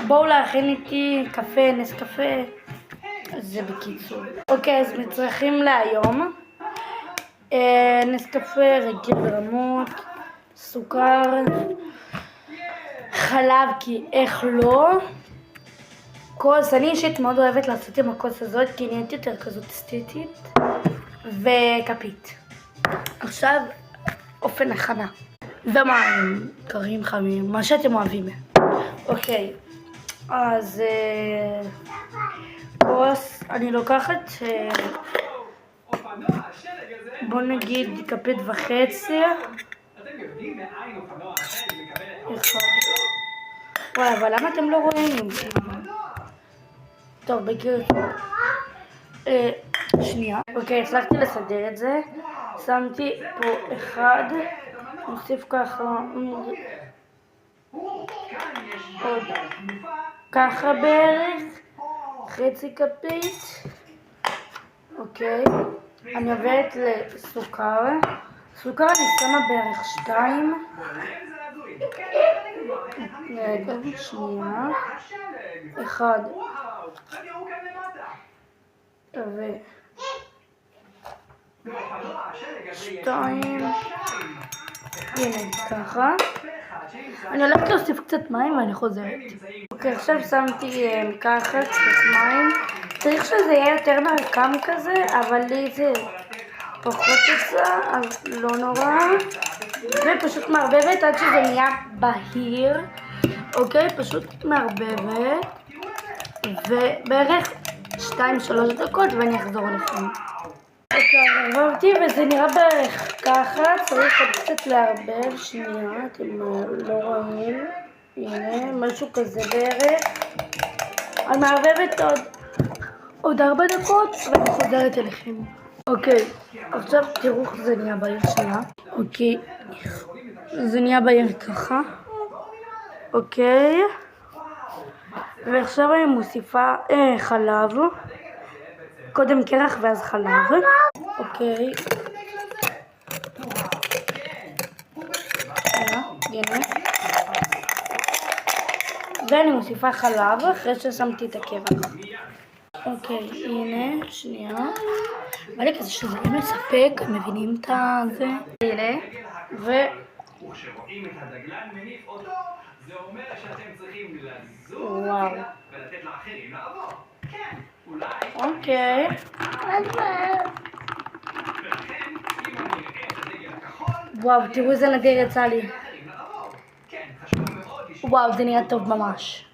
בואו להכין איתי קפה, נס קפה. זה בקיצור. אוקיי, אז מצרכים להיום. נס קפה רגיל ברמות, סוכר, חלב, כי איך לא. כוס, אני אישית מאוד אוהבת לעשות עם הכוס הזאת, כי היא נהיית יותר כזאת אסתטית. וכפית. עכשיו, אופן הכנה. ומים, קרים, חמים, מה שאתם אוהבים. אוקיי, אז כוס, אני לוקחת, בוא נגיד כפית וחצי. וואי, אבל למה אתם לא רואים? טוב, בקיצור. שנייה. אוקיי, הצלחתי לסדר את זה. שמתי פה אחד. נוסיף ככה עוד ככה בערך. חצי כפית. אוקיי. אני עוברת לסוכר. סוכר אני שמה בערך 2. רגע, שנייה. 1 2. הנה, ככה. אני הולכת להוסיף קצת מים ואני חוזרת. אוקיי, עכשיו שמתי ככה קצת מים. צריך שזה יהיה יותר מרקם כזה, אבל לי זה פחות יצא, אז לא נורא. ופשוט מערבבת עד שזה נהיה בהיר. אוקיי, פשוט מערבבת. ובערך 2-3 דקות ואני אחזור לכם. אוקיי, ערבבתי וזה נראה בערך ככה. צריך עוד קצת לערבב. שנייה, אתם לא רואים. הנה, משהו כזה בערך. אני מערבבת עוד 4 דקות ואני חוזרת אליכם. אוקיי, עכשיו תראו איך זה נהיה בהיר. שנייה. אוקיי, זה נהיה בהיר ככה. אוקיי, ועכשיו אני מוסיפה חלב. קודם קרח ואז חלב. אוקיי. הנה. ואני מוסיפה חלב אחרי ששמתי את הקרח. אוקיי, הנה, שנייה. בא לי כזה שזה לא מספק, מבינים את זה? הנה, וכשרואים את הדגלן מניף אותו, זה אומר שאתם צריכים לזוז ולתת לאחרים לעבור. כן, אולי... אוקיי. וואו, תראו איזה נדיר יצא לי. וואו, זה נראה טוב ממש.